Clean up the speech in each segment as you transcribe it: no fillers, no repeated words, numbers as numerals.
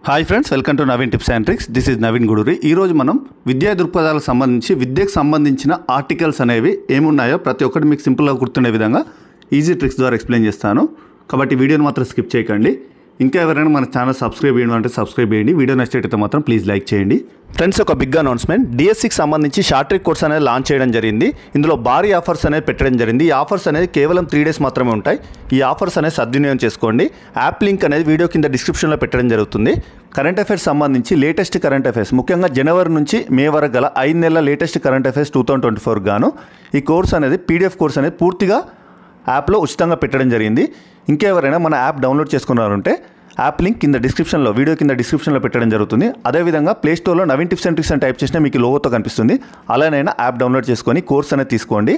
Hi friends, welcome to Naveen tips and tricks. This is Naveen Guduri. ఈరోజు మనం విద్యా దృక్పథాలకు సంబంధించి విద్యకు సంబంధించిన ఆర్టికల్స్ అనేవి ఏమున్నాయో ప్రతి ఒక్కటి మీకు సింపుల్గా గుర్తుండే విధంగా ఈజీ ట్రిక్స్ ద్వారా ఎక్స్ప్లెయిన్ చేస్తాను. కాబట్టి వీడియోని మాత్రం స్కిప్ చేయకండి. ఇంకా ఎవరైనా మన ఛానల్ సబ్స్క్రైబ్ చేయడం అంటే సబ్స్క్రైబ్ చేయండి. వీడియో నచ్చినట్లయితే మాత్రం ప్లీజ్ లైక్ చేయండి. ఫ్రెండ్స్, ఒక బిగ్ అనౌన్స్మెంట్. డిఎస్సికి సంబంధించి షార్ట్ ట్రిక్ కోర్స్ అనేది లాంచ్ చేయడం జరిగింది. ఇందులో భారీ ఆఫర్స్ అనేది పెట్టడం జరిగింది. ఈ ఆఫర్స్ అనేది కేవలం 3 days మాత్రమే ఉంటాయి. ఈ ఆఫర్స్ అనేది సద్వినియోగం చేసుకోండి. యాప్ లింక్ అనేది వీడియో కింద డిస్క్రిప్షన్లో పెట్టడం జరుగుతుంది. కరెంట్ అఫైర్స్ సంబంధించి లేటెస్ట్ కరెంట్ అఫైర్స్, ముఖ్యంగా జనవరి నుంచి మే వరకు గల 5 నెలల లేటెస్ట్ కరెంట్ అఫైర్స్ 2024 గాను ఈ కోర్స్ అనేది పీడిఎఫ్ కోర్స్ అనేది పూర్తిగా యాప్లో ఉచితంగా పెట్టడం జరిగింది. ఇంకెవరైనా మన యాప్ డౌన్లోడ్ చేసుకున్నారంటే యాప్ లింక్ కింద డిస్క్రిప్షన్లో, వీడియో కింద డిస్క్రిప్షన్లో పెట్టడం జరుగుతుంది. అదేవిధంగా ప్లేస్టోర్లో నవీన్ టిప్స్ అండ్ ట్రిక్స్ అని టైప్ చేసినా మీకు లోగోతో కనిపిస్తుంది. అలానైనా యాప్ డౌన్లోడ్ చేసుకొని కోర్స్ అనేది తీసుకోండి.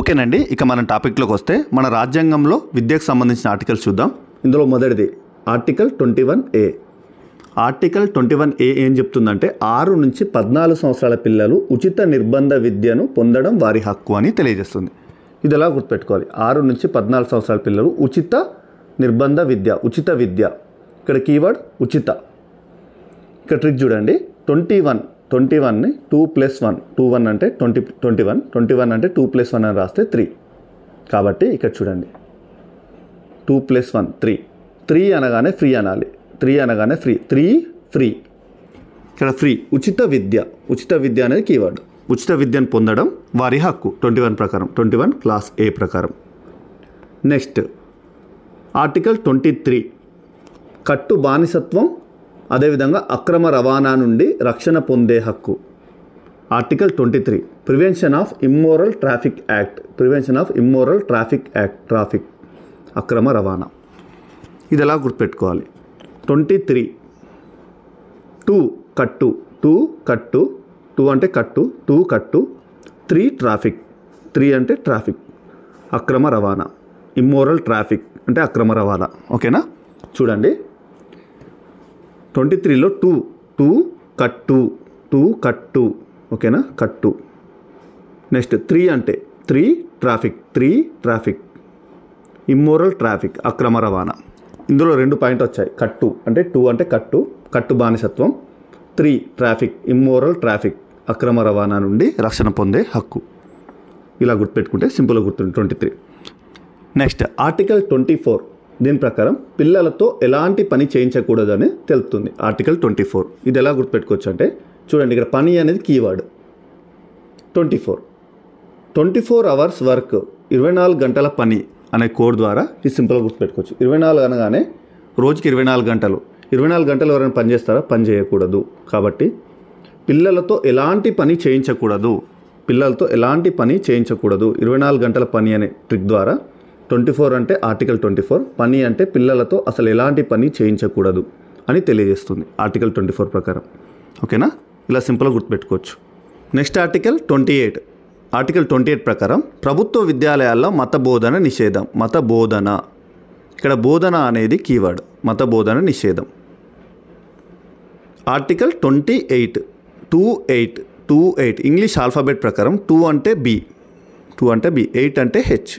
ఓకేనండి, ఇక మనం టాపిక్లోకి వస్తే మన రాజ్యాంగంలో విద్యకు సంబంధించిన ఆర్టికల్స్ చూద్దాం. ఇందులో మొదటిది ఆర్టికల్ 21A. ఆర్టికల్ 21A ఏం చెప్తుందంటే 6 నుంచి 14 సంవత్సరాల పిల్లలు ఉచిత నిర్బంధ విద్యను పొందడం వారి హక్కు అని తెలియజేస్తుంది. ఇది ఎలా గుర్తుపెట్టుకోవాలి? 6 నుంచి 14 సంవత్సరాల పిల్లలు ఉచిత నిర్బంధ విద్య, ఉచిత విద్య. ఇక్కడ కీవర్డ్ ఉచిత. ఇక్కడ ట్రిక్ చూడండి. 21ని 2 + 1, 21 అంటే 21 అంటే 2 + 1 అని రాస్తే 3. కాబట్టి ఇక్కడ చూడండి, 2 + 1 3. 3 అనగానే ఫ్రీ అనాలి. 3 అనగానే ఫ్రీ. 3 ఫ్రీ. ఇక్కడ ఫ్రీ, ఉచిత విద్య. ఉచిత విద్య అనేది కీవర్డ్. ఉచిత విద్యను పొందడం వారి హక్కు 21 ప్రకారం, 21 క్లాస్ A ప్రకారం. Next article 23. కట్టు బానిసత్వం, అదేవిధంగా అక్రమ రవాణా నుండి రక్షణ పొందే హక్కు. Article 23. Prevention of immoral traffic act. Prevention of immoral traffic act. Traffic, అక్రమ రవాణా. ఇది ఎలా గుర్తుపెట్టుకోవాలి? 23 2 కట్టు, 2 కట్టు, 2 అంటే కట్టు, 2 కట్టు, 3 ట్రాఫిక్, 3 అంటే ట్రాఫిక్, అక్రమ రవాణా. ఇమ్మోరల్ ట్రాఫిక్ అంటే అక్రమ రవాణా. ఓకేనా? చూడండి, 23లో 2 కట్టు, 2 కట్టు. ఓకేనా? కట్టు. నెక్స్ట్ 3 అంటే 3 ట్రాఫిక్, 3 ట్రాఫిక్, ఇమ్మోరల్ ట్రాఫిక్, అక్రమ రవాణా. ఇందులో 2 పాయింట్ వచ్చాయి. కట్టు అంటే 2 అంటే కట్టు, కట్టు బానిసత్వం. 3 ట్రాఫిక్, ఇమ్మోరల్ ట్రాఫిక్, అక్రమ రవాణా నుండి రక్షణ పొందే హక్కు. ఇలా గుర్తుపెట్టుకుంటే సింపుల్గా గుర్తుంది 23. Next article 24. దీని ప్రకారం పిల్లలతో ఎలాంటి పని చేయించకూడదని తెలుపుతుంది. ఆర్టికల్ 24. ఇది ఎలా గుర్తుపెట్టుకోవచ్చు అంటే చూడండి, ఇక్కడ పని అనేది కీవర్డ్. 24 అవర్స్ వర్క్, 24 గంటల పని అనే కోడ్ ద్వారా ఇది సింపుల్గా గుర్తుపెట్టుకోవచ్చు. 24 అనగానే రోజుకి 24 గంటలు. 24 గంటలు ఎవరైనా పని చేస్తారా? పని చేయకూడదు. కాబట్టి పిల్లలతో ఎలాంటి పని చేయించకూడదు, పిల్లలతో ఎలాంటి పని చేయించకూడదు. 24 గంటల పని అనే ట్రిక్ ద్వారా 24 అంటే ఆర్టికల్ 24, పని అంటే పిల్లలతో అసలు ఎలాంటి పని చేయించకూడదు అని తెలియజేస్తుంది ఆర్టికల్ 24 ప్రకారం. ఓకేనా? ఇలా సింపుల్గా గుర్తుపెట్టుకోవచ్చు. Next article 28. ఆర్టికల్ 28 ప్రకారం ప్రభుత్వ విద్యాలయాల్లో మత బోధన నిషేధం. మత బోధన, ఇక్కడ బోధన అనేది కీవర్డ్. మత బోధన నిషేధం. ఆర్టికల్ 28. 28 ఇంగ్లీష్ ఆల్ఫాబెట్ ప్రకారం 2 అంటే B, 8 అంటే H.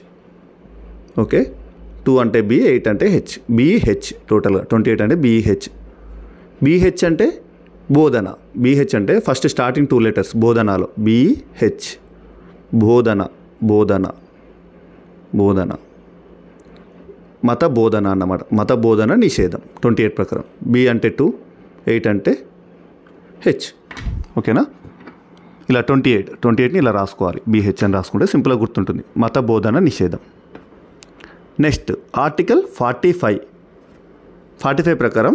ఓకే, 2 అంటే B, 8 అంటే H. BH టోటల్గా 28 అంటే BH. BH అంటే బోధన. BH అంటే ఫస్ట్ స్టార్టింగ్ 2 letters బోధనలో. BH బోధన, బోధన, బోధన, మత బోధన అన్నమాట. మత బోధన నిషేధం 28 ప్రకారం. B అంటే 2, 8 అంటే H. ఓకేనా? ఇలా 28ని ఇలా రాసుకోవాలి. BH అని రాసుకుంటే సింపుల్గా గుర్తుంటుంది. మత బోధన నిషేధం. నెక్స్ట్ ఆర్టికల్ 45 ప్రకారం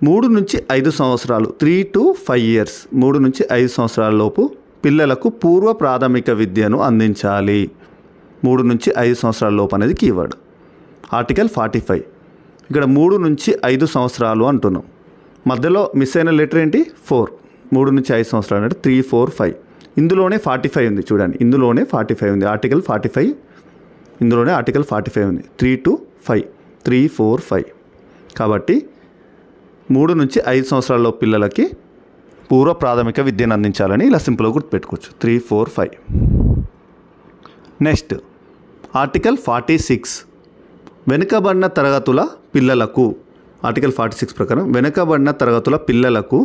3 నుంచి 5 సంవత్సరాలు, 3 to 5 years, 3 నుంచి 5 సంవత్సరాల లోపు పిల్లలకు పూర్వ ప్రాథమిక విద్యను అందించాలి. 3 నుంచి 5 సంవత్సరాల లోపు అనేది కీవర్డ్. ఆర్టికల్ 45. ఇక్కడ 3 నుంచి 5 సంవత్సరాలు అంటున్నాం. మధ్యలో మిస్ అయిన లెటర్ ఏంటి? 4. 3 నుంచి 5 సంవత్సరాలు అంటే 3, 4, 5. ఇందులోనే 45 ఉంది. చూడండి, ఇందులోనే 45 ఉంది. ఆర్టికల్ 45, ఇందులోనే ఆర్టికల్ 45 ఉంది. 3 to 5, 3, 4, 5. కాబట్టి 3 నుంచి 5 సంవత్సరాల పిల్లలకి పూర్వ ప్రాథమిక విద్యను అందించాలని ఇలా సింపుల్గా గుర్తుపెట్టుకోవచ్చు. 3, 4, 5. Next article 46. వెనుకబడిన తరగతుల పిల్లలకు ఆర్టికల్ 46 ప్రకారం వెనుకబడిన తరగతుల పిల్లలకు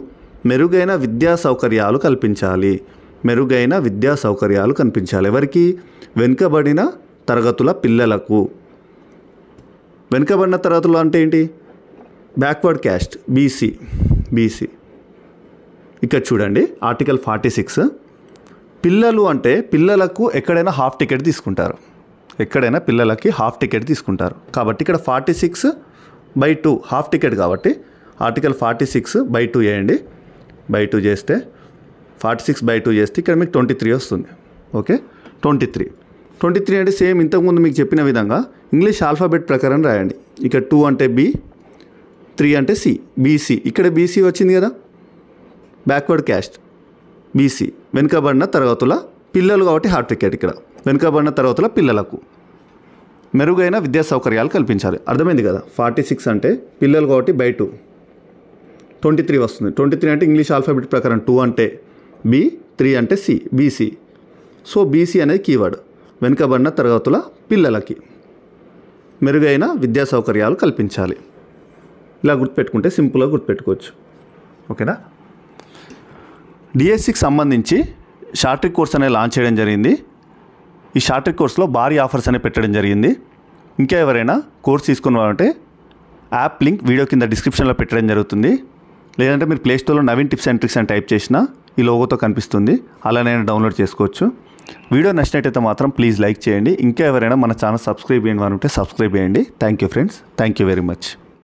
మెరుగైన విద్యా సౌకర్యాలు కల్పించాలి. మెరుగైన విద్యా సౌకర్యాలు కల్పించాలి. ఎవరికి? వెనుకబడిన తరగతుల పిల్లలకు. వెనుకబడిన తరగతులు అంటే ఏంటి? Backward caste, BC. ఇక్కడ చూడండి ఆర్టికల్ 46. పిల్లలు అంటే పిల్లలకు ఎక్కడైనా హాఫ్ టికెట్ తీసుకుంటారు. ఎక్కడైనా పిల్లలకి హాఫ్ టికెట్ తీసుకుంటారు. కాబట్టి ఇక్కడ 46/2 హాఫ్ టికెట్ కాబట్టి ఆర్టికల్ 46/2 చేయండి. 2 చేస్తే 46/2 చేస్తే ఇక్కడ మీకు 23 వస్తుంది. ఓకే, 23 అంటే సేమ్ ఇంతకుముందు మీకు చెప్పిన విధంగా ఇంగ్లీష్ ఆల్ఫాబెట్ ప్రకారం రాయండి. ఇక్కడ 2 అంటే B, 3 అంటే C, బీసీ. ఇక్కడ బీసీ వచ్చింది కదా, బ్యాక్వర్డ్ క్యాస్ట్ బీసీ. వెనుకబడిన తరగతుల పిల్లలు కాబట్టి హాఫ్ టికెట్. ఇక్కడ వెనుకబడిన తరగతుల పిల్లలకు మెరుగైన విద్యా సౌకర్యాలు కల్పించాలి. అర్థమైంది కదా? 46 అంటే పిల్లలు కాబట్టి /2 23 వస్తుంది. 23 అంటే ఇంగ్లీష్ ఆల్ఫాబెట్ ప్రకారం 2 అంటే B, 3 అంటే C, బీసీ. సో బీసీ అనేది కీవర్డ్. వెనుకబడిన తరగతుల పిల్లలకి మెరుగైన విద్యా సౌకర్యాలు కల్పించాలి. ఇలా గుర్తుపెట్టుకుంటే సింపుల్గా గుర్తుపెట్టుకోవచ్చు. ఓకేనా? డిఎస్సికి సంబంధించి షార్ట్ ట్రిక్ కోర్స్ అనేది లాంచ్ చేయడం జరిగింది. ఈ షార్ట్ ట్రిక్ కోర్స్లో భారీ ఆఫర్స్ అనేవి పెట్టడం జరిగింది. ఇంకా ఎవరైనా కోర్స్ తీసుకున్నారంటే యాప్ లింక్ వీడియో కింద డిస్క్రిప్షన్లో పెట్టడం జరుగుతుంది. లేదంటే మీరు ప్లేస్టోర్లో నవీన్ టిప్స్ అండ్ ట్రిక్స్ అని టైప్ చేసినా ఈ లోగోతో కనిపిస్తుంది, అలానే డౌన్లోడ్ చేసుకోవచ్చు. వీడియో నచ్చినట్టయితే మాత్రం ప్లీజ్ లైక్ చేయండి. ఇంకా ఎవరైనా మన ఛానల్ సబ్స్క్రైబ్ చేయని వారు ఉంటే సబ్స్క్రైబ్ చేయండి. Thank you friends, thank you very much.